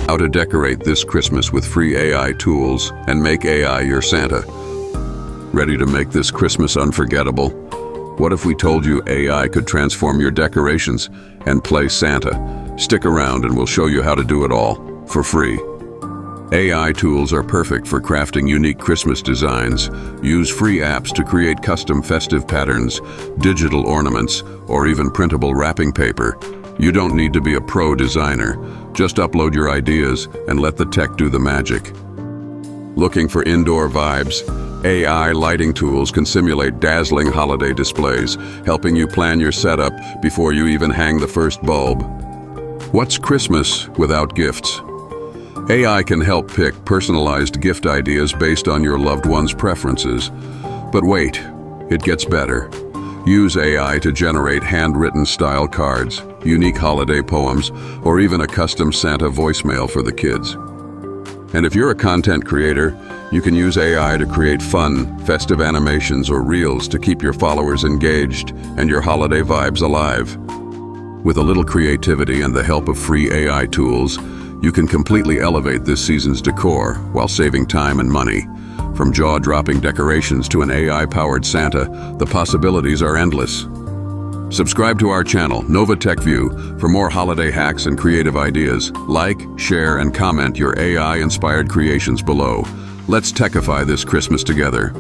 How to decorate this Christmas with free AI tools and make AI your Santa. Ready to make this Christmas unforgettable? What if we told you AI could transform your decorations and play Santa? Stick around and we'll show you how to do it all for free. AI tools are perfect for crafting unique Christmas designs. Use free apps to create custom festive patterns, digital ornaments, or even printable wrapping paper. You don't need to be a pro designer. Just upload your ideas and let the tech do the magic. Looking for indoor vibes? AI lighting tools can simulate dazzling holiday displays, helping you plan your setup before you even hang the first bulb. What's Christmas without gifts? AI can help pick personalized gift ideas based on your loved one's preferences. But wait, it gets better. Use AI to generate handwritten style cards, unique holiday poems, or even a custom Santa voicemail for the kids. And if you're a content creator, you can use AI to create fun, festive animations or reels to keep your followers engaged and your holiday vibes alive. With a little creativity and the help of free AI tools, you can completely elevate this season's decor while saving time and money. From jaw-dropping decorations to an AI-powered Santa, the possibilities are endless. Subscribe to our channel, NovaTechView, for more holiday hacks and creative ideas. Like, share, and comment your AI-inspired creations below. Let's techify this Christmas together.